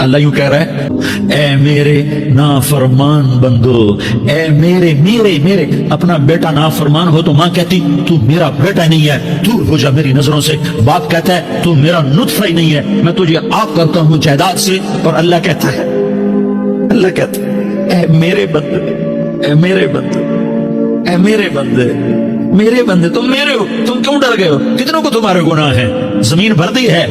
اللہ یوں کہہ رہا ہے، اے میرے نافرمان بندو، اے میرے میرے میرے اپنا بیٹا نافرمان ہو تو ماں کہتی تو میرا بیٹا نہیں ہے، دور ہو جا میری نظروں سے. باپ کہتا ہے تو میرا نطفہ ہی نہیں ہے، میں تجھے آگ کرتا ہوں جائیداد سے. اور اللہ کہتا ہے اے میرے بندے، اے میرے بندے، اے میرے بندے، میرے بندے تم میرے ہو، تم کیوں ڈر گئے ہو؟ کتنوں کو تمہارے گناہ ہیں؟ زمین بھر دی ہے،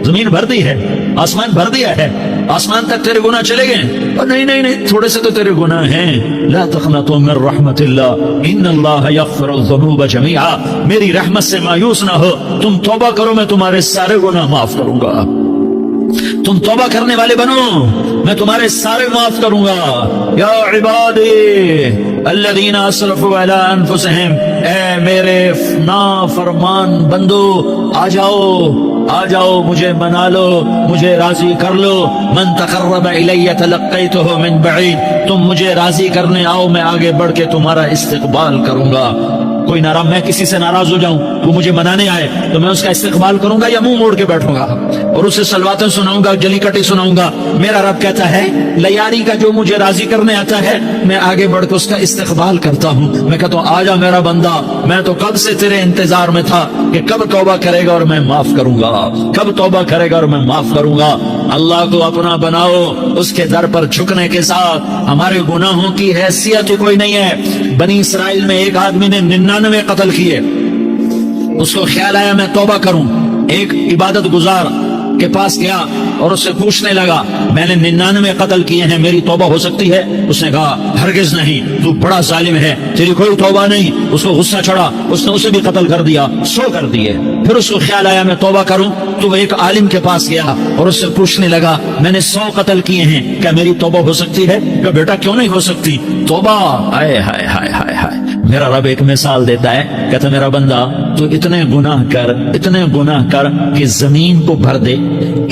زمین بھر دی ہے، آسمان بھر دیا ہے، آسمان تک تیرے گناہ چلے گئے. اور نہیں نہیں نہیں، تھوڑے سے تو تیرے گناہ ہیں. لا تقنطوا من رحمت اللہ ان اللہ یغفر الذنوب جميعا. میری رحمت سے مایوس نہ ہو، تم توبہ کرو میں تمہارے سارے گناہ معاف کروں گا. تم توبہ کرنے والے بنو، میں تمہارے سارے معاف کروں گا. یا عبادی الذین اسرفوا علی انفسہم، اے میرے نافرمان بندو آ جاؤ مجھے منا لو، مجھے راضی کر لو. من تقرب الی تلقیتہ من بعید، تم مجھے راضی کرنے آؤ، میں آگے بڑھ کے تمہارا استقبال کروں گا. کوئی ناراض، میں کسی سے ناراض ہو جاؤں، وہ مجھے منانے آئے تو میں اس کا استقبال کروں گا یا منہ موڑ کے بیٹھوں گا اور اسے سلواتیں سناؤں گا، جلی کٹی سناؤں گا؟ میرا رب کہتا ہے لیاری کا جو مجھے راضی کرنے آتا ہے میں آگے بڑھ کے اس کا استقبال کرتا ہوں. میں کہتا ہوں آ جا میرا بندہ، میں تو کب سے تیرے انتظار میں تھا کہ کب توبہ کرے گا اور میں معاف کروں گا، کب توبہ کرے گا اور میں معاف کروں گا. اللہ کو اپنا بناؤ، اس کے در پر جھکنے کے ساتھ. ہمارے گناہوں کی حیثیت کوئی نہیں ہے. بنی اسرائیل میں ایک آدمی نے 99 قتل کیے، اس کو خیال آیا میں توبہ کروں. ایک عبادت گزار کے پاس گیا اور اس سے پوچھنے لگا میں نے 99 قتل کیے ہیں، میری توبہ ہو سکتی ہے؟ اس نے کہا ہرگز نہیں، تو بڑا ظالم ہے، تیری کوئی توبہ نہیں. اس کو غصہ چڑھا، اس نے اسے بھی قتل کر دیا، 100 کر دیے. پھر اس کو خیال آیا میں توبہ کروں تو وہ ایک عالم کے پاس گیا اور اس سے پوچھنے لگا میں نے 100 قتل کیے ہیں، کیا میری توبہ ہو سکتی ہے؟ کہ بیٹا کیوں نہیں ہو سکتی توبہ؟ ہائے ہائے ہائے ہائے ہائے. میرا رب ایک مثال دیتا ہے، کہتا میرا بندہ تو اتنے گناہ کر کہ زمین کو بھر دے،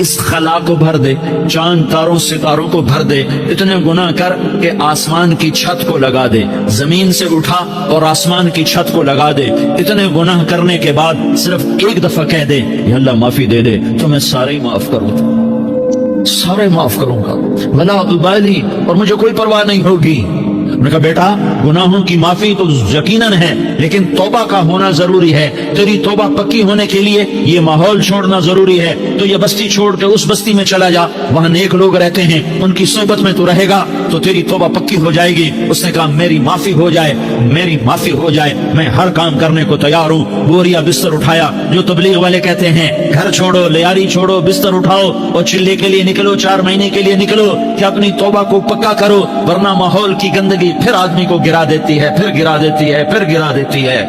اس خلا کو بھر دے، چاند تاروں ستاروں کو بھر دے. اتنے گناہ کر کہ آسمان کی چھت کو لگا دے، زمین سے اٹھا اور آسمان کی چھت کو لگا دے. اتنے گناہ کرنے کے بعد صرف ایک دفعہ کہہ دے یا اللہ معافی دے دے تو میں سارے ہی معاف کروں گا، سارے معاف کروں گا، ولا ابالی، اور مجھے کوئی پرواہ نہیں ہوگی. میں نے کہا بیٹا گناہوں کی معافی تو یقیناً ہے لیکن توبہ کا ہونا ضروری ہے. تیری توبہ پکی ہونے کے لیے یہ ماحول چھوڑنا ضروری ہے. تو یہ بستی چھوڑ کے اس بستی میں چلا جا، وہاں نیک لوگ رہتے ہیں، ان کی صحبت میں تو رہے گا تو تیری توبہ پکی ہو جائے گی. اس نے کہا میری معافی ہو جائے، میری معافی ہو جائے، میں ہر کام کرنے کو تیار ہوں. بوریا بستر اٹھایا، جو تبلیغ والے کہتے ہیں گھر چھوڑو، لیاری چھوڑو، بستر اٹھاؤ اور چلے کے لیے نکلو، 4 مہینے کے لیے نکلو کہ اپنی توبہ کو پکا کرو، ورنہ ماحول کی گندگی پھر آدمی کو گرا دیتی ہے، پھر گرا دیتی ہے، پھر گرا دیتی ہے.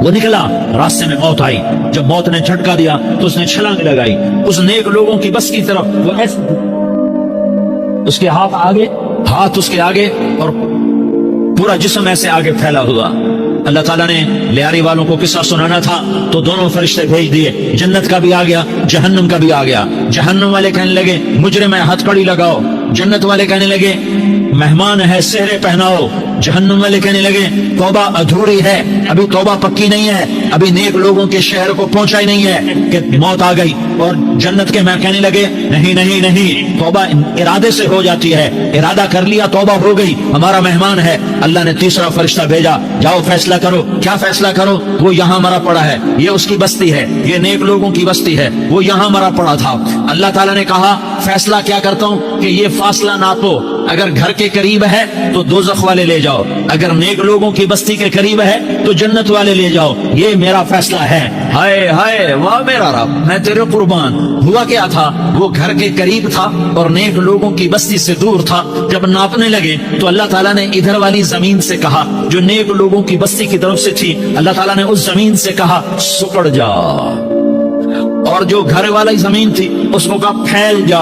وہ نکلا، راستے میں موت آئی. جب موت نے جھٹکا دیا تو اس نے چھلانگ لگائی اس نیک لوگوں کی بس کی طرف. وہ ایسے اس کے ہاتھ آگے، ہاتھ اس کے آگے اور پورا جسم ایسے آگے پھیلا ہوا. اللہ تعالیٰ نے لیاری والوں کو قصہ سنانا تھا تو دونوں فرشتے بھیج دیے. جنت کا بھی آ گیا، جہنم کا بھی آ گیا. جہنم والے کہنے لگے مجرم ہے ہتھ کڑی لگاؤ، جنت والے کہنے لگے مہمان ہے سہرے پہناؤ. جہنم والے کہنے لگے توبہ ادھوری ہے، ابھی توبہ پکی نہیں ہے، ابھی نیک لوگوں کے شہر کو پہنچا ہی نہیں ہے کہ موت آ گئی. اور جنت کے میں کہنے لگے نہیں نہیں نہیں، توبہ ارادے سے ہو جاتی ہے، ارادہ کر لیا توبہ ہو گئی، ہمارا مہمان ہے. اللہ نے تیسرا فرشتہ بھیجا، جاؤ فیصلہ کرو. کیا فیصلہ کرو؟ وہ یہاں مرا پڑا ہے، یہ اس کی بستی ہے، یہ نیک لوگوں کی بستی ہے، وہ یہاں مرا پڑا تھا. اللہ تعالیٰ نے کہا فیصلہ کیا کرتا ہوں کہ یہ فاصلہ ناپو، اگر گھر کے قریب ہے تو دوزخ والے لے جاؤ، اگر نیک لوگوں کی بستی کے قریب ہے تو جنت والے لے جاؤ. یہ میرا فیصلہ ہے. ہائے ہائے واہ میرا رب، میں تیرے قربان. ہوا کیا تھا؟ وہ گھر کے قریب تھا اور نیک لوگوں کی بستی سے دور تھا. جب ناپنے لگے تو اللہ تعالیٰ نے ادھر والی زمین سے کہا جو نیک لوگوں کی بستی کی طرف سے تھی، اللہ تعالیٰ نے اس زمین سے کہا سکڑ جا، اور جو گھر والی زمین تھی اس کو کہا پھیل جا.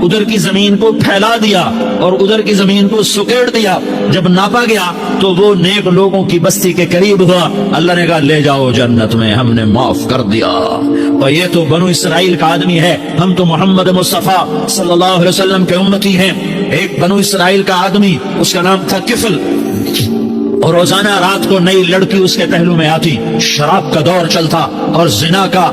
ادھر کی زمین کو پھیلا دیا اور ادھر کی زمین کو سکیڑ دیا. جب ناپا گیا تو وہ نیک لوگوں کی بستی کے قریب ہوا. اللہ نے کہا لے جاؤ جنت میں، ہم نے معاف کر دیا. اور یہ تو بنو اسرائیل کا آدمی ہے، ہم تو محمد مصطفیٰ صلی اللہ علیہ وسلم کے امتی ہیں. ایک بنو اسرائیل کا آدمی، اس کا نام تھا کفل، اور روزانہ رات کو نئی لڑکی اس کے پہلو میں آتی. شراب کا دور چلتا اور زنا کا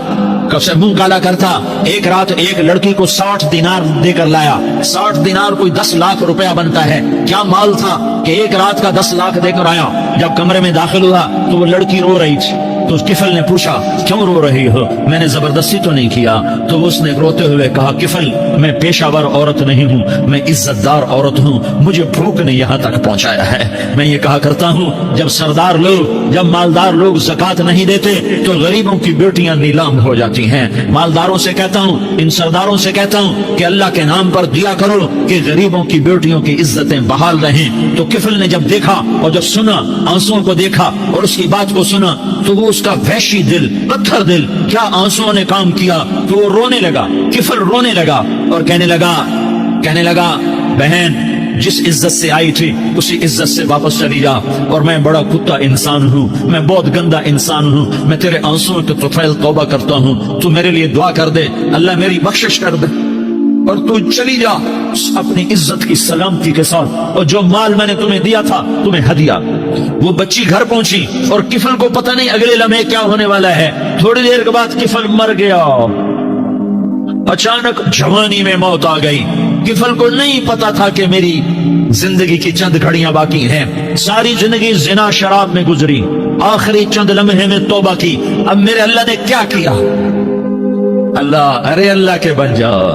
कसे मुंह काला करता। एक रात एक लड़की को 60 दिनार देकर लाया। 60 दिनार कोई 10 लाख रुपया बनता है। क्या माल था कि एक रात का 10 लाख देकर आया। जब कमरे में दाखिल हुआ तो वो लड़की रो रही थी। तो किफल ने पूछा क्यों रो रही हो, मैंने जबरदस्ती तो नहीं किया। तो उसने रोते हुए कहा किफल मैं पेशावर औरत नहीं हूँ, मैं इज्जतदार औरत हूँ, मुझे भूख ने यहाँ तक पहुँचाया है। मैं ये कहा करता हूँ जब सरदार लोग, जब मालदार लोग ज़कात नहीं देते तो गरीबों की बेटियां नीलाम हो जाती हैं। मालदारों से कहता हूँ, इन सरदारों से कहता हूँ कि अल्लाह के नाम पर दिया करो कि गरीबों की बेटियों की इज्जतें बहाल रहें। तो किफल ने जब देखा और जब सुना, आंसुओं को देखा और उसकी बात को सुना, तो वो उसका वहशी दिल, पत्थर दिल, क्या आंसुओं ने काम किया। तो वो रोने लगा, किफल रोने लगा और कहने लगा बहन जिस इज्जत से आई थी उसी इज्जत से वापस चली जा। और मैं बड़ा कुत्ता इंसान हूँ, मैं बहुत गंदा इंसान हूँ, मैं तेरे आंसुओं के तुफैल तौबा करता हूँ। तू मेरे लिए दुआ कर दे, अल्लाह मेरी बख्शिश कर दे और तू चली जा अपनी इज्जत की सलामती के साथ। और जो माल मैंने तुम्हें दिया था तुम्हें हदिया। वो बच्ची घर पहुंची और किफल को पता नहीं अगले लम्हे क्या होने वाला है। थोड़ी देर के बाद किफल मर गया। अचानक जवानी में मौत आ गई। किफल को नहीं पता था कि मेरी जिंदगी की चंद घड़ियां बाकी हैं। सारी जिंदगी जिना शराब में गुजरी, आखिरी चंद लम्हे में तौबा की। अब मेरे अल्लाह ने क्या किया। अरे अल्लाह के बन जाओ,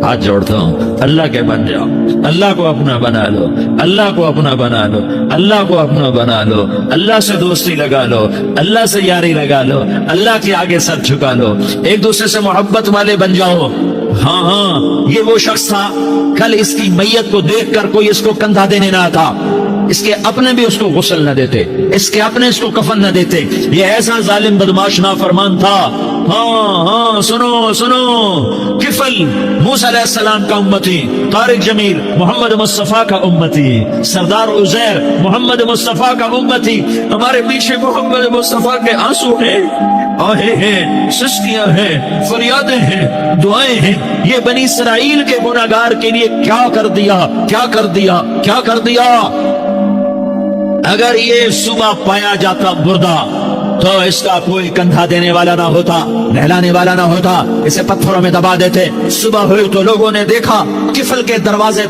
हाथ जोड़ता हूँ, अल्लाह के बन जाओ, अल्लाह को अपना बना लो, अल्लाह को अपना बना लो, अल्लाह को अपना बना लो, अल्लाह से दोस्ती लगा लो, अल्लाह से यारी लगा लो, अल्लाह के आगे सर झुका लो, एक दूसरे से मोहब्बत वाले बन जाओ। हाँ, ये वो शख्स था, कल इसकी मैयत को देखकर कोई इसको कंधा देने ना था, इसके अपने भी उसको गुस्ल न देते, इसके अपने इसको कफन न देते। ये ऐसा जालिम बदमाश नाफरमान था। हाँ, सुनो सुनो, किफल मूसा अलैहिस्सलाम का उम्मती, तारिक जमील मोहम्मद मुस्तफा का उम्मती, सरदार उजैर मोहम्मद मुस्तफा का उम्मती। हमारे पीछे मोहम्मद मुस्तफा के आंसू हैं, आहें हैं, सिस्कियां हैं, फरियादें हैं, दुआएं हैं। ये बनी इसराइल के गुनाहगार के लिए क्या कर दिया, क्या कर दिया, क्या कर दिया। अगर ये सुबह पाया जाता मुर्दा तो इसका कोई कंधा देने वाला ना होता, नहलाने वाला ना होता, इसे पत्थरों में दबा देते। सुबह हुई तो लोगों ने देखा किफल के दरवाजे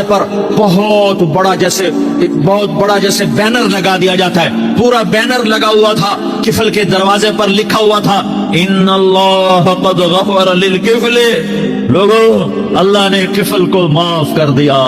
पर बहुत बड़ा जैसे बैनर लगा दिया जाता है, पूरा बैनर लगा हुआ था। किफल के दरवाजे पर लिखा हुआ था इन्नल्लाह क़द गफ़र लिल किफल। लोगों, अल्लाह ने किफल को माफ कर दिया।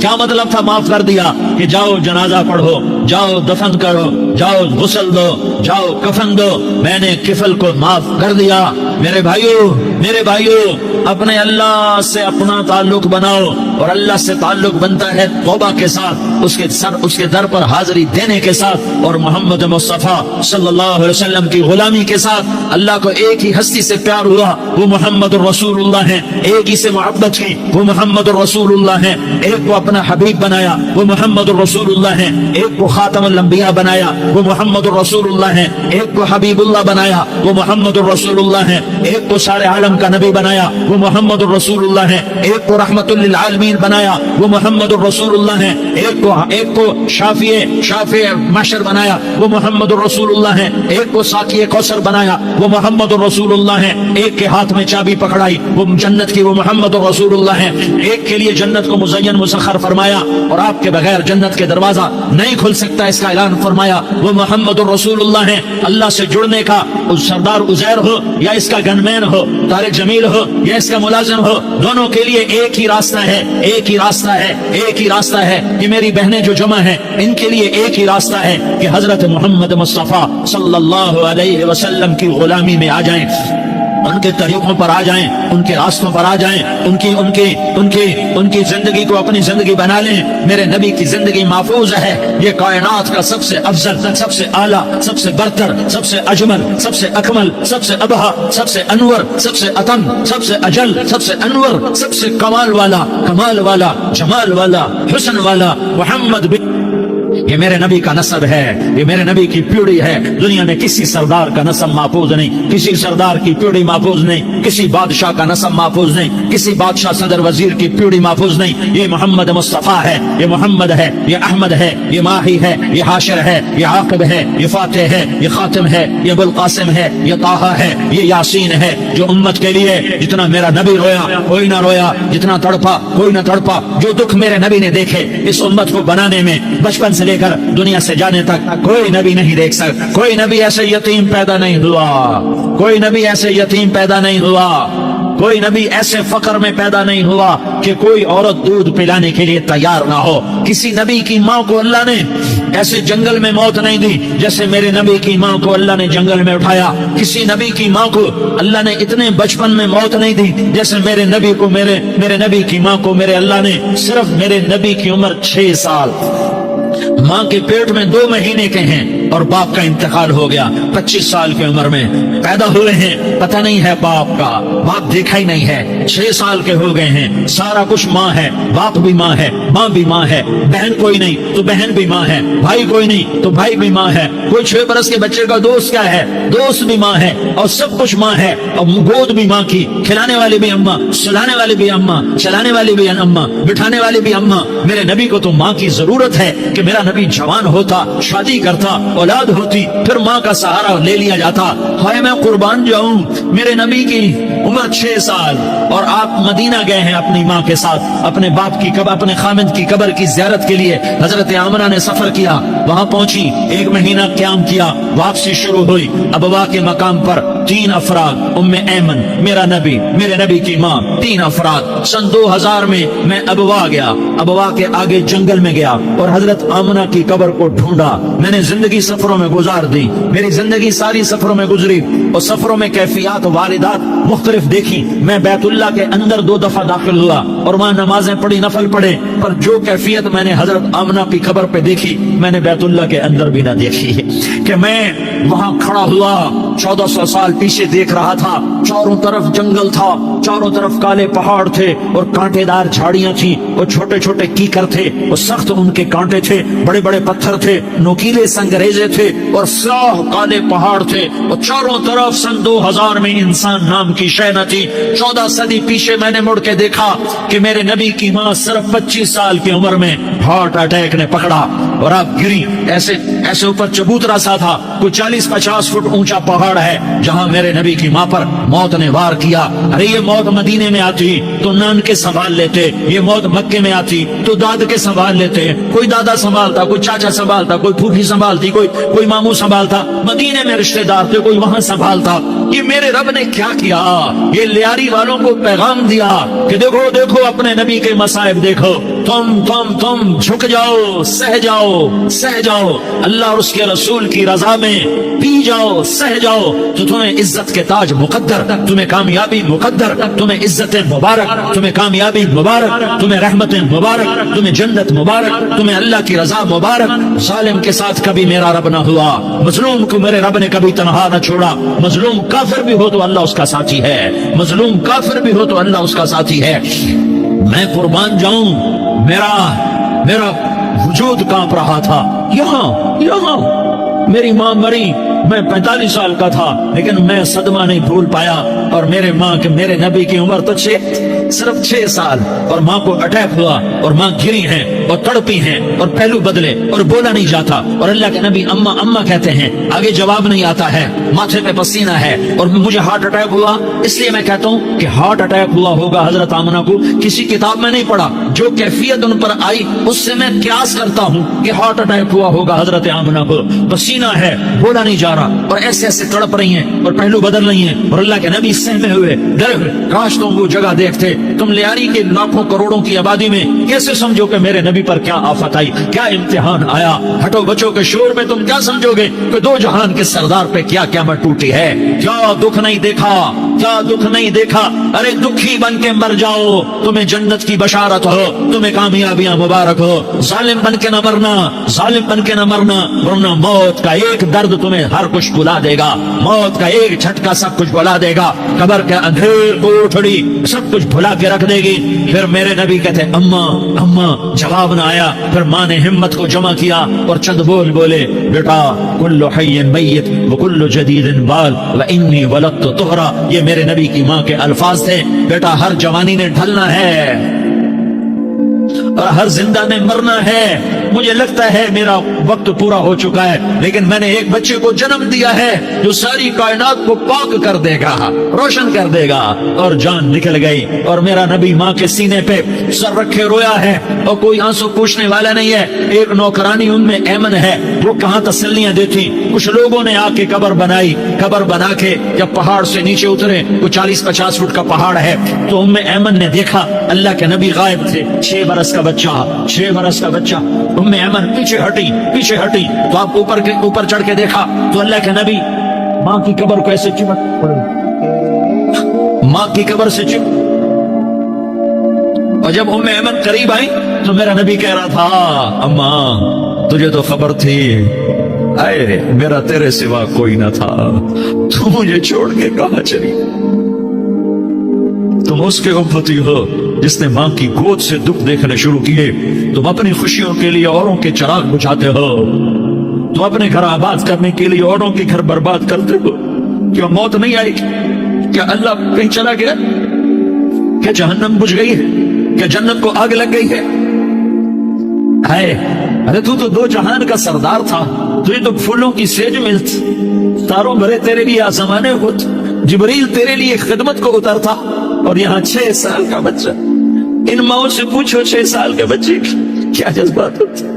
क्या मतलब था माफ कर दिया? कि जाओ जनाजा पढ़ो, जाओ दफन करो, जाओ गुस्ल दो, जाओ कफन दो, मैंने किफल को माफ कर दिया। मेरे भाइयों, अपने अल्लाह से अपना ताल्लुक बनाओ, और अल्लाह से ताल्लुक बनता है तौबा के साथ, उसके दर पर हाजिरी देने के साथ, और मोहम्मद मुस्तफा सल्लल्लाहु अलैहि वसल्लम की गुलामी के साथ। अल्लाह को एक ही हस्ती से प्यार हुआ, वो मोहम्मद रसूलुल्लाह है। एक ही से मोहब्बत की, वो मोहम्मद रसूलुल्लाह है। एक को अपना हबीब बनाया, वो मोहम्मद रसूलुल्लाह है। एक को खातमुल अंबिया बनाया, वो मोहम्मद रसूलुल्लाह है। एक को हबीबुल्लाह बनाया, वो मोहम्मद रसूलुल्लाह है। एक को सारे आलम का नबी बनाया, वो मोहम्मद रसूलुल्लाह है। एक को रहमतुल लिल आलमीन बनाया, वो मोहम्मद रसूलुल्लाह है। एक को शाफिए महशर बनाया, वो मोहम्मद रसूलुल्लाह है। एक को साक़िए कौसर बनाया, वो मोहम्मद रसूलुल्लाह है। एक के हाथ में चाबी पकड़ाई, वो जन्नत की, वो मोहम्मद रसूलुल्लाह है। एक के लिए जन्नत को मुज़य्यन मुसख्खर फरमाया, और आपके बगैर जन्नत के दरवाजा नहीं खुल सकता, इसका ऐलान फरमाया, वो मोहम्मद रसूलुल्लाह है। अल्लाह से जुड़ने का उस सरदार उजैर हो या इसका गनमैन हो, तारिक जमील हो या इसका मुलाजिम हो, दोनों के लिए एक ही रास्ता है, एक ही रास्ता है, एक ही रास्ता है। कि मेरी बहनें जो जमा हैं, इनके लिए एक ही रास्ता है कि हजरत मोहम्मद मुस्तफा सल्लल्लाहु अलैहि वसल्लम की गुलामी में आ जाएं, उनके तरीकों पर आ जाएं, उनके रास्तों पर आ जाएं, उनकी जिंदगी को अपनी जिंदगी बना लें। मेरे नबी की जिंदगी महफूज है। ये कायनात का सबसे अफजल, सबसे आला, सबसे बरतर, सबसे अजमल, सबसे अकमल, सबसे अबहा, सबसे अनवर, सबसे अतम, सबसे अजल, सबसे अनवर, सबसे कमाल वाला, जमाल वाला, हुस्न वाला मोहम्मद बिन یہ میرے نبی کا نسب ہے, یہ میرے نبی کی پیوڑی ہے. دنیا میں کسی سردار کا نسب محفوظ نہیں, کسی سردار کی پیوڑی محفوظ نہیں, کسی بادشاہ کا نسب محفوظ نہیں, کسی بادشاہ صدر وزیر کی پیوڑی محفوظ نہیں. یہ محمد مصطفیٰ ہے, یہ محمد ہے, یہ احمد ہے, یہ ماہی ہے, یہ حاشر ہے, یہ عاقب ہے, یہ فاتح ہے, یہ خاتم ہے, یہ ابو القاسم ہے, یہ طٰہٰ ہے, یہ یاسین ہے. جو امت کے لیے جتنا میرا نبی رویا کوئی نہ رویا, جتنا تڑپا کوئی نہ تڑپا, جو دکھ میرے نبی نے دیکھے اس امت کو بنانے میں, بچپن سے لے کر دنیا سے جانے تک کوئی نبی نہیں دیکھ سکتا. کوئی نبی ایسے یتیم پیدا نہیں ہوا, کوئی نبی ایسے یتیم پیدا نہیں ہوا, کوئی نبی ایسے فقر میں پیدا نہیں ہوا کہ کوئی عورت دودھ پلانے کے لیے تیار نہ ہو. کسی نبی کی ماں کو اللہ نے ایسے جنگل میں موت نہیں دی جیسے میرے نبی کی ماں کو اللہ نے جنگل میں اٹھایا. کسی نبی کی ماں کو اللہ نے اتنے بچپن میں موت نہیں دی جیسے میرے نبی کو, میرے نبی کی ماں کو میرے اللہ نے صرف میرے نبی کی عمر 6 سال, ماں کے پیٹ میں 2 مہینے کے ہیں اور باپ کا انتقال ہو گیا 25 سال کی عمر میں پیدا ہوئے ہیں. پتہ نہیں ہے باپ کا, باپ دیکھا ہی نہیں ہے. 6 سال کے ہو گئے ہیں, سارا کچھ ماں ہے, باپ بھی ماں ہے, ماں بھی ماں ہے, بہن کوئی نہیں تو بہن بھی ماں ہے, بھائی کوئی نہیں تو بھائی بھی ماں ہے. کوئی 6 برس کے بچے کا دوست کیا ہے, دوست بھی ماں ہے, اور سب کچھ ماں ہے. اور گود بھی ماں کی, کھلانے والی بھی اماں, سلانے والی بھی اماں, چلانے والی بھی اماں, بٹھانے والی بھی اماں. میرے نبی کو تو ماں کی ضرورت ہے کہ میرا نبی جوان ہوتا, شادی کرتا, اولاد ہوتی, پھر ماں کا سہارا لے لیا جاتا. ہائے میں قربان جاؤں, میرے نبی کی عمر 6 سال اور آپ مدینہ گئے ہیں اپنی ماں کے ساتھ, اپنے باپ کی قبر, اپنے خامد کی قبر کی زیارت کے لیے. حضرت آمنہ نے سفر کیا, وہاں پہنچی, 1 مہینہ قیام کیا, واپسی شروع ہوئی. ابوا کے مقام پر 3 افراد, ام ایمن, میرا نبی, میرے نبی کی ماں, 3 افراد. سن 2000 میں ابوا گیا, ابوا کے آگے جنگل میں گیا اور حضرت آمنہ کی قبر کو ڈھونڈا. میں نے زندگی سفروں میں گزار دی, میری زندگی ساری سفروں میں گزری اور سفروں میں کیفیات و واردات مختلف دیکھی. میں بیت اللہ کے اندر 2 دفعہ داخل ہوا اور وہاں نمازیں پڑھی, نفل پڑھے, پر جو کیفیت میں نے حضرت آمنہ کی قبر پہ دیکھی میں نے بیت اللہ کے اندر بھی نہ دیکھی. کہ میں وہاں کھڑا ہوا 1400 سال پیچھے دیکھ رہا تھا, چاروں طرف جنگل تھا, چاروں طرف کالے پہاڑ تھے اور کانٹے دار جھاڑیاں تھیں اور چھوٹے چھوٹے کیکر تھے اور سخت ان کے کانٹے تھے, بڑے بڑے پتھر تھے, نوکیلے سنگریزے تھے اور سیاہ کالے پہاڑ تھے اور چاروں طرف. سن 2000 میں انسان نام کی شے نہ تھی. 14 صدی پیچھے میں نے مڑ کے دیکھا کہ میرے نبی کی ماں صرف 25 سال کی عمر میں ہارٹ اٹیک نے پکڑا اور آپ گری. ایسے اوپر چبوترا سا تھا, کوئی 40-50 فٹ اونچا پہاڑ ہے جہاں میرے نبی کی ماں پر موت نے وار کیا. ارے یہ موت مدینے میں آتی تو نان کے سنبھال لیتے, یہ موت مکے میں آتی تو داد کے سنبھال لیتے. کوئی دادا سنبھالتا, کوئی چاچا سنبھالتا, کوئی پھوپھی سنبھالتی, کوئی ماموں سنبھالتا. مدینے میں رشتہ دار تھے, کوئی وہاں سنبھالتا. یہ میرے رب نے کیا کیا, یہ لیاری والوں کو پیغام دیا کہ دیکھو دیکھو اپنے نبی کے مصائب دیکھو, تم جھک جاؤ, سہ جاؤ, اللہ اور اس کے رسول کی رضا میں پی جاؤ, سہ جاؤ, تو تمہیں عزت کے تاج مقدر, تمہیں کامیابی مقدر, تمہیں عزت مبارک, تمہیں کامیابی مبارک, تمہیں رحمت مبارک, تمہیں جنت مبارک, تمہیں اللہ کی رضا مبارک. ظالم کے ساتھ کبھی میرا رب نہ ہوا, مظلوم کو میرے رب نے کبھی تنہا نہ چھوڑا. مظلوم کافر بھی ہو تو اللہ اس کا ساتھی ہے, مظلوم کافر بھی ہو تو اللہ اس کا ساتھی ہے. میں قربان جاؤں, میرا وجود کانپ رہا تھا. یہاں میری ماں مری, میں 45 سال کا تھا, لیکن میں صدمہ نہیں بھول پایا. اور میرے نبی کی عمر تو صرف 6 سال اور ماں کو اٹیک ہوا اور ماں گری ہیں اور تڑپی ہیں اور پہلو بدلے اور بولا نہیں جاتا. اور اللہ کے نبی اماں کہتے ہیں, آگے جواب نہیں آتا ہے, ماتھے پہ پسینہ ہے. اور مجھے ہارٹ اٹیک ہوا, اس لیے میں کہتا ہوں کہ ہارٹ اٹیک ہوا ہوگا حضرت آمنہ کو, کسی کتاب میں نہیں پڑھا. جو کیفیت ان پر آئی اس سے میں قیاس کرتا ہوں کہ ہارٹ اٹیک ہوا ہوگا حضرت آمنہ کو. پسینہ ہے, بولا نہیں جا رہا اور ایسے تڑپ رہی ہیں اور پہلو بدل رہی ہیں. اور اللہ کے نبی سہمے ہوئے, ڈرے ہوئے, کاش تم وہ جگہ دیکھتے. تم لیاری کے لاکھوں کروڑوں کی آبادی میں کیسے سمجھو کہ میرے نبی پر کیا آفت آئی, کیا امتحان آیا. ہٹو بچوں کے شور میں تم کیا سمجھو گے کہ 2 جہان کے سردار پہ کیا قیامت ٹوٹی ہے. کیا دکھ نہیں دیکھا, क्या दुख नहीं देखा। अरे दुखी बन के मर जाओ, तुम्हें जन्नत की बशारत हो, तुम्हें कामयाबियां मुबारक हो। जालिम बन के न मरना, जालिम बन के न मरना, वरना मौत का एक दर्द तुम्हें हर कुछ भुला देगा, मौत का एक झटका सब कुछ भुला देगा, कब्र के अंधेर कोठड़ी सब कुछ भुला के रख देगी। फिर मेरे नबी कहते अम्मा अम्मा, जवाब ना आया। फिर माँ ने हिम्मत को जमा किया और चंद बोल बोले, बेटा कुल्लु हय्यिन मय्यित व कुल्लु जदीदिन बाल व इन्नी वलदतु तुहरा। ये मेरे नबी की माँ के अल्फाज थे। बेटा हर जवानी ने ढलना है और हर जिंदा ने मरना है। मुझे लगता है मेरा वक्त पूरा हो चुका है, लेकिन मैंने एक बच्चे को जन्म दिया है जो सारी कायनात को पाक कर देगा, रोशन कर देगा। और जान निकल गई और मेरा नबी माँ के सीने पे सर रखे रोया है और कोई आंसू पूछने वाला नहीं है। एक नौकरानी उम्मे ऐमन है, वो कहाँ तसल्लियां देती। कुछ लोगों ने आके कब्र बनाई, कब्र बना के जब पहाड़ से नीचे उतरे, वो 40-50 फुट का पहाड़ है, तो उम्मे ऐमन ने देखा अल्लाह के नबी गायब थे। 6 बरस का बच्चा, 6 बरस का बच्चा। उम्मे ऐमन पीछे हटी तो आप ऊपर चढ़ के देखा तो अल्लाह के नबी माँ की कब्र को ऐसे चिमट, माँ की कब्र से चिमट। और जब उम्मे ऐमन करीब आई तो मेरा नबी कह रहा था, अम्मा तुझे तो खबर थी, आए मेरा तेरे सिवा कोई ना था, तू मुझे छोड़ के कहां चली। तुम उसके उम्मती हो जिसने माँ की गोद से दुख देखने शुरू किए। तुम अपनी खुशियों के लिए औरों के चिराग बुझाते हो, तुम अपने घर आबाद करने के लिए औरों के घर बर्बाद करते हो। क्या मौत नहीं आएगी? क्या अल्लाह कहीं चला गया? क्या जहन्नम बुझ गई है? क्या जन्नत को आग लग गई है? अरे तू तो 2 जहान का सरदार था, तुझे तो फूलों की सेज मिलती, तारों भरे तेरे लिए आसमाने होते, जिब्रील तेरे लिए खिदमत को उतरता, और यहाँ 6 साल का बच्चा। इन माओ से पूछो 6 साल के बच्चे क्या जज्बात होते।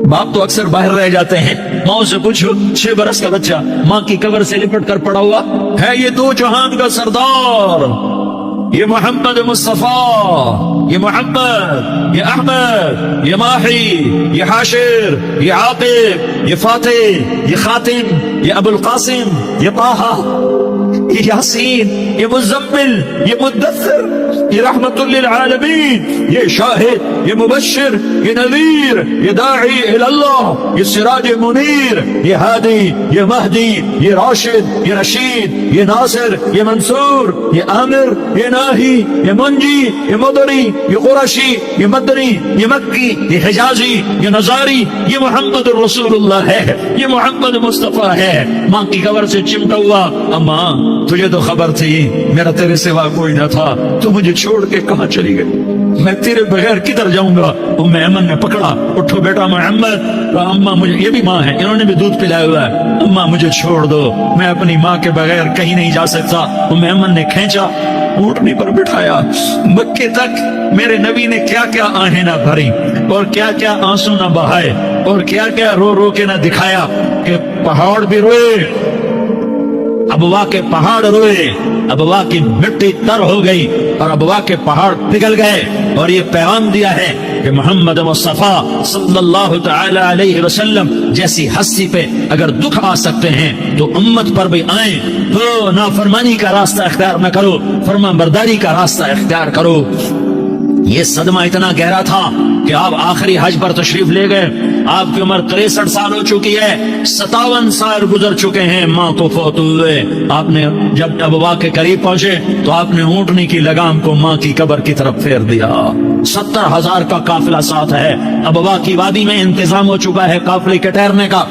बाप तो अक्सर बाहर रह जाते हैं, माओ से पूछो 6 बरस का बच्चा माँ की कब्र से लिपट कर पड़ा हुआ है। ये 2 जहान का सरदार, ये मोहम्मद मुस्तफा, ये मोहम्मद, ये अहमद, ये माही, ये हाशिर, ये आकिब, ये फातिह, ये खातिम, ये अबुल कासिम, ये ताहा, ये यासीन, ये मुज़म्मिल, ये मुद्दस्सिर, ये रहमतुल लिल आलमीन, ये शाहिद, ये मुबश्शिर, ये नज़ीर, ये दाई इलल्लाह, ये सिराज मुनीर, ये हादी, ये महदी, ये राशिद, ये रशीद, ये नासिर, ये मंसूर, ये आमिर, ये नाही, ये मुंजी, ये मुदरी, ये कुरशी, ये मदनी, ये मक्की, ये हिजाजी, ये नजारी, ये मोहम्मद रसूलुल्लाह है, ये मोहम्मद मुस्तफा है। माँ की कब्र से चिमटा हुआ, अम्मा तुझे तो खबर थी मेरा तेरे सिवा कोई न था, तू मुझे छोड़ के कहां चली गई, मैं तेरे बगैर किधर जाऊंगा। उम्मे ऐमन ने पकड़ा, उठो बेटा मोहम्मद। अम्मा मुझे, ये भी माँ है, इन्होंने भी दूध पिलाया हुआ है, अम्मा मुझे छोड़ दो, मैं अपनी माँ के बगैर कहीं नहीं जा सकता। उम्मे ऐमन ने खींचा, ऊँटनी पर बिठाया, मक्के तक मेरे नबी ने क्या क्या आहें ना भरी और क्या क्या आंसू ना बहाए और क्या क्या रो रो के ना दिखाया कि पहाड़ भी रोए, अबवा के पहाड़ रोए, अबवा की मिट्टी तर हो गई और अबवा के पहाड़ पिघल गए। और ये पैगाम दिया है कि मोहम्मद मुस्तफा सल्लल्लाहु तआला अलैहि वसल्लम जैसी हस्ती पे अगर दुख आ सकते हैं तो उम्मत पर भी आए, तो नाफरमानी का रास्ता इख्तियार न करो, फरमाबरदारी का रास्ता इख्तियार करो। ये सदमा इतना गहरा था कि आप आखिरी हज पर तशरीफ ले गए, आपकी उम्र 63 साल हो चुकी है, 57 साल गुजर चुके हैं माँ को फौत हुए। आपने जब अबवा के करीब पहुंचे तो आपने ऊँटनी की लगाम को माँ की कब्र की तरफ फेर दिया। 70,000 का काफिला साथ है, अबवा की वादी में इंतजाम हो चुका है काफिले के ठहरने का।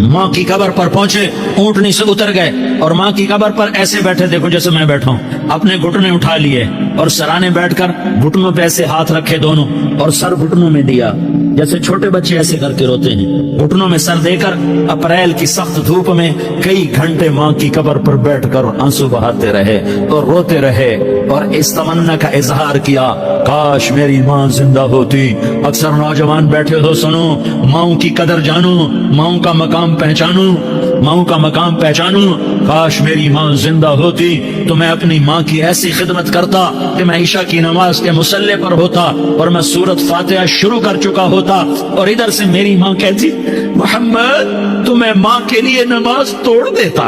माँ की कब्र पर पहुंचे, ऊँटनी से उतर गए और माँ की कब्र पर ऐसे बैठे, देखो जैसे मैं बैठा हूँ, अपने घुटने उठा लिए और सराने बैठकर घुटनों पे ऐसे हाथ रखे दोनों और सर घुटनों में दिया, जैसे छोटे बच्चे ऐसे करके रोते हैं, घुटनों में सर देकर अप्रैल की सख्त धूप में कई घंटे माँ की कब्र पर बैठकर आंसू बहाते रहे और रोते रहे और इस तमन्ना का इजहार किया, काश मेरी माँ जिंदा होती। अक्सर नौजवान बैठे हो, सुनो, माँ की कदर जानो, माँ का मकाम पहचानो। माओ का मकाम पहचानूं। काश मेरी माँ जिंदा होती तो मैं अपनी माँ की ऐसी खिदमत करता कि मैं ईशा की नमाज के मुसल्ले पर होता और मैं सूरत फातिहा शुरू कर चुका होता, और इधर से मेरी माँ कहती मोहम्मद तो मैं माँ के लिए नमाज तोड़ देता।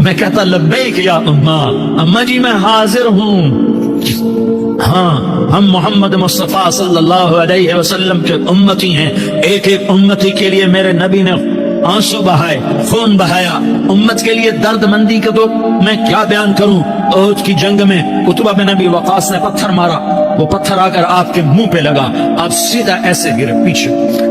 मैं कहता लब्बैक या अम्मा, अम्मा जी मैं हाजिर हूँ। हाँ, हम मोहम्मद मुस्तफा सल्लल्लाहु अलैहि वसल्लम के उम्मती हैं। एक एक उम्मती के लिए मेरे नबी ने आंसू बहाए, खून बहाया। उम्मत के लिए दर्द मंदी का तो मैं क्या बयान करूं। ओहद की जंग में उतबा बिन अबी वकास ने पत्थर मारा, वो पत्थर आकर आपके मुंह पे लगा, आप सीधा ऐसे गिरे,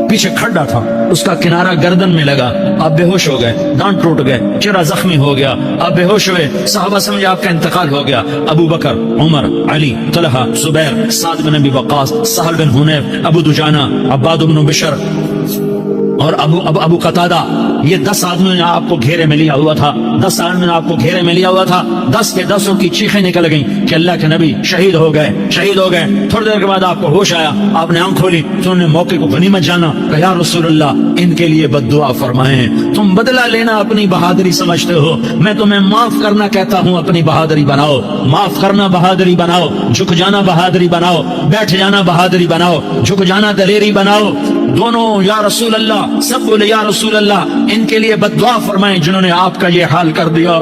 पीछे खड्डा था, उसका किनारा गर्दन में लगा, आप बेहोश हो गए, दांत टूट गए, चेहरा जख्मी हो गया, आप बेहोश हुए। साहबा समझे आपका इंतकाल हो गया। अबू बकर, उमर, अली, तलहा, जुबैर, साद बिन अबी वकास, सहल बिन हुनैफ, अबू दुजाना, अब्बाद बिन बिशर और अबू कतादा, ये 10 आदमियों ने आपको घेरे में लिया हुआ था। 10 आदमियों ने आपको घेरे में लिया हुआ था। 10 के 10 की चीखें निकल गईं कि अल्लाह के नबी शहीद हो गए, शहीद हो गए। थोड़ी देर के बाद आपको होश आया, आपने आंख खोली तो उन्होंने मौके को गनीमत जाना, कहा या रसूलुल्लाह इनके लिए बद्दुआ फरमाएं। तुम बदला लेना अपनी बहादुरी समझते हो, मैं तुम्हें माफ करना कहता हूँ अपनी बहादुरी बनाओ। माफ करना बहादुरी बनाओ, झुक जाना बहादुरी बनाओ, बैठ जाना बहादुरी बनाओ, झुक जाना दलेरी बनाओ। दोनों या रसूल अल्लाह, सब बोले या रसूल अल्लाह इनके लिए बद्दुआ फरमाएं जिन्होंने आपका ये हाल कर दिया।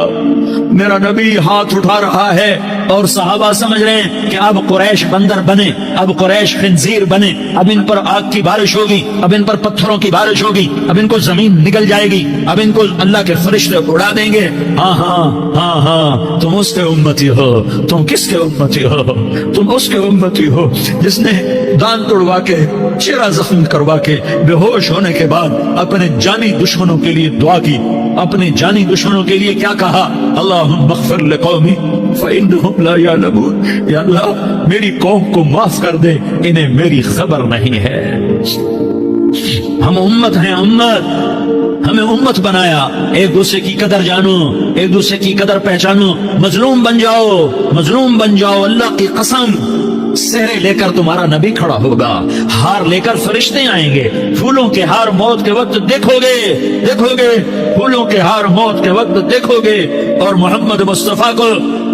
मेरा नबी हाथ उठा रहा है और सहाबा समझ रहे हैं कि अब कुरैश बंदर बने, अब कुरैश खिंजीर बने, अब इन पर आग की बारिश होगी, अब इन पर पत्थरों की बारिश होगी, अब इनको जमीन निकल जाएगी, अब इनको अल्लाह के फरिश्ते उड़ा देंगे। हाँ हाँ हाँ हाँ, तुम उसके उम्मती हो। तुम किसके उम्मती हो? तुम उसके उम्मती हो जिसने दांत तोड़वा के, चेहरा जख्म करवा के, बेहोश होने के बाद अपने जानी दुश्मनों के लिए दुआ की। अपने जानी दुश्मनों के लिए क्या कहा? अल्लाहुम्मा मग़फ़िर लिक़ौमी फ़इन्नहुम ला यअलमून। या अल्लाह मेरी कौम को माफ कर दे, इन्हें मेरी खबर नहीं है। हम उम्मत हैं, उम्मत, हमें उम्मत बनाया। एक दूसरे की कदर जानो, एक दूसरे की कदर पहचानो। मजलूम बन जाओ, मजलूम बन जाओ। अल्लाह की कसम, सेहरे लेकर तुम्हारा नबी खड़ा होगा, हार लेकर फरिश्ते आएंगे। फूलों के हार मौत के वक्त देखोगे, देखोगे, फूलों के हार मौत के वक्त देखोगे, और मोहम्मद मुस्तफा को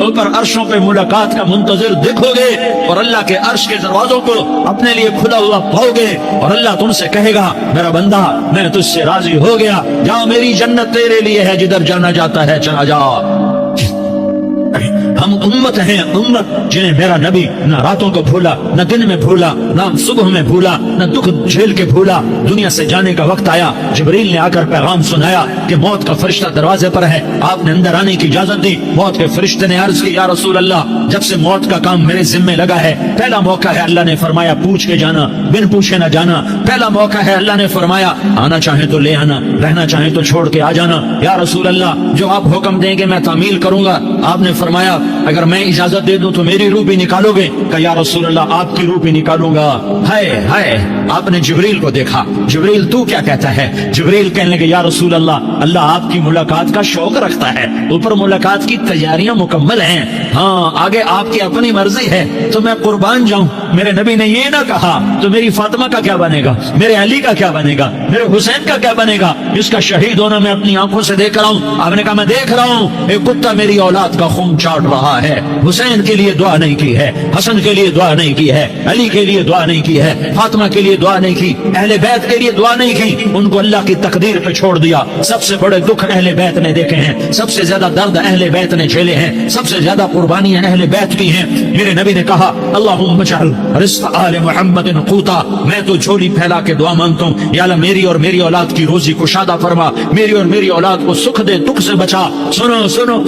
ऊपर अर्शों पे मुलाकात का मुंतजिर देखोगे, और अल्लाह के अर्श के दरवाजों को अपने लिए खुला हुआ पाओगे, और अल्लाह तुमसे कहेगा मेरा बंदा मैं तुझसे राजी हो गया, जाओ मेरी जन्नत तेरे लिए है, जिधर जाना जाता है चला जाओ। हम उम्मत हैं, उम्मत जिन्हें मेरा नबी न रातों को भूला, न दिन में भूला, न सुबह में भूला, न दुख झेल के भूला। दुनिया से जाने का वक्त आया, जिब्रील ने आकर पैगाम सुनाया कि मौत का फरिश्ता दरवाजे पर है, आपने अंदर आने की इजाजत दी। मौत के फरिश्ते ने अर्ज की या रसूल अल्लाह, जब से मौत का काम मेरे जिम्मे लगा है, पहला मौका है। अल्लाह ने फरमाया पूछ के जाना, बिन पूछे न जाना। पहला मौका है, अल्लाह ने फरमाया आना चाहे तो ले आना, रहना चाहे तो छोड़ के आ जाना। या रसूल अल्लाह जो आप हुक्म देंगे मैं तामील करूंगा। आपने फरमाया अगर मैं इजाजत दे दूं तो मेरी रूह भी निकालोगे? कहा या रसूल अल्लाह आपकी रूह भी निकालूंगा। हाय हाय, आपने जिब्रील को देखा, जिब्रील तू क्या कहता है? जिब्रील कहने लगे या रसूल अल्लाह, अल्लाह आपकी मुलाकात का शौक रखता है, ऊपर मुलाकात की तैयारियां मुकम्मल हैं। हाँ, आगे आपकी अपनी मर्जी है तो मैं कुर्बान जाऊं। मेरे नबी ने ये ना कहा तो मेरी फातिमा का क्या बनेगा, मेरे अली का क्या बनेगा, मेरे हुसैन का क्या बनेगा, जिसका शहीद होना मैं अपनी आंखों से देख रहा हूं। आपने कहा मैं देख रहा हूं एक कुत्ता मेरी औलाद का खून चाट रहा है। हुसैन के लिए दुआ नहीं की है, हसन के लिए दुआ नहीं की है, अली के लिए दुआ नहीं की है, फातिमा के लिए दुआ नहीं की, अहले बैत के लिए दुआ नहीं की। उनको अल्लाह की तकदीर पे छोड़ दिया। सबसे बड़े दुख अहले बैत ने देखे हैं, सबसे ज्यादा दर्द अहले बैत ने झेले हैं, सबसे ज्यादा कुर्बानियां अहले बैत की हैं। मेरे नबी ने कहा अल्लाहुम्मा जअल रिज़्क़ आले मुहम्मदिन क़ूता, मैं तो झोली फैला के दुआ मांगता हूं या अल्लाह मेरी और मेरी औलाद की रोजी कुशादा फरमा, मेरी और मेरी औलाद को सुख दे, दुख से बचा। सुनो सुनो,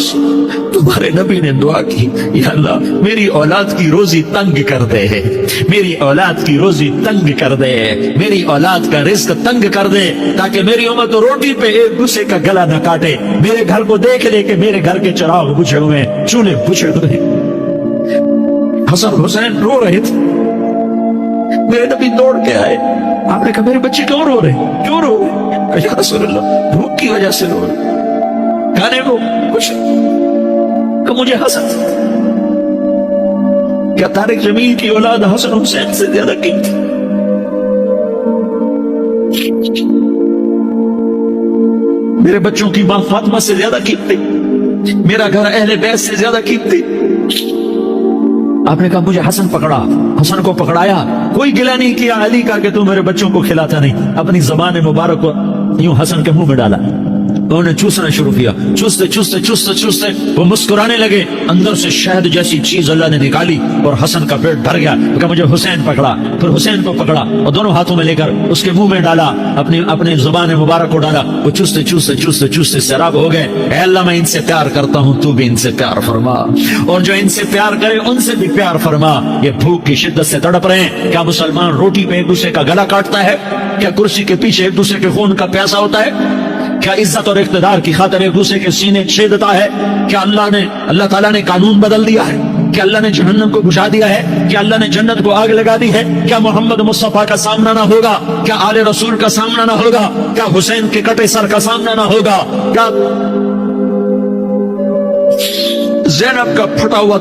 तुम्हारे नबी ने दुआ की या अल्लाह मेरी औलाद की रोजी तंग कर दे, मेरी औलाद की रोजी तंग कर दे, मेरी औलाद का रिस्क तंग कर दे, ताकि मेरी उम्मत रोटी पे एक दूसरे का गला न काटे। मेरे घर को देख ले कि मेरे घर के चिराग बुझे हुए, चूल्हे बुझे हुए। हसन हुसैन रो रहे थे, मेरे नबी दौड़ के आए। आपने कहा मेरे बच्चे क्यों रो रहे, क्यों रो रहे? या रसूल अल्लाह भूख की वजह से रो रहे। खाने को कुछ तो मुझे हसन, क्या तारिक जमील की औलाद हसन हुसैन से ज्यादा कीमती? میرے بچوں کی ماں فاطمہ سے زیادہ قیمتی، میرا گھر اہل بیت سے زیادہ قیمتی. آپ نے کہا مجھے حسن پکڑا، حسن کو پکڑایا، کوئی گلہ نہیں کیا علی کا کہ تو میرے بچوں کو کھلاتا نہیں، اپنی زبان مبارک کو یوں حسن کے منہ میں ڈالا، انہوں نے چوسنا شروع کیا، چوستے چوستے چوستے چوستے وہ مسکرانے لگے، اندر سے شہد جیسی چیز اللہ نے نکالی اور حسن کا پیٹ بھر گیا. کہ مجھے حسین پکڑا، پھر حسین کو پکڑا اور دونوں ہاتھوں میں لے کر اس کے منہ میں ڈالا، اپنی زبان مبارک کو ڈالا. وہ چوستے چوستے چوستے چوستے سیراب ہو گئے. اے اللہ میں ان سے پیار کرتا ہوں، تو بھی ان سے پیار فرما، اور جو ان سے پیار کرے ان سے بھی پیار فرما. یہ بھوک کی شدت سے تڑپ رہے ہیں. کیا مسلمان روٹی پہ ایک دوسرے کا گلا کاٹتا ہے؟ کیا کرسی کے پیچھے ایک دوسرے کے خون کا پیاسا ہوتا ہے؟ کیا عزت اور اقتدار کی خاطر ایک دوسرے کے سینے چھیدتا ہے؟ کیا اللہ تعالیٰ نے قانون بدل دیا ہے؟ کیا اللہ نے جہنم کو بجھا دیا ہے؟ کیا اللہ نے جنت کو آگ لگا دی ہے؟ کیا محمد مصطفیٰ کا سامنا نہ ہوگا؟ کیا آل رسول کا سامنا نہ ہوگا؟ کیا حسین کے کٹے سر کا سامنا نہ ہوگا؟ کیا زینب کا پھٹا ہوا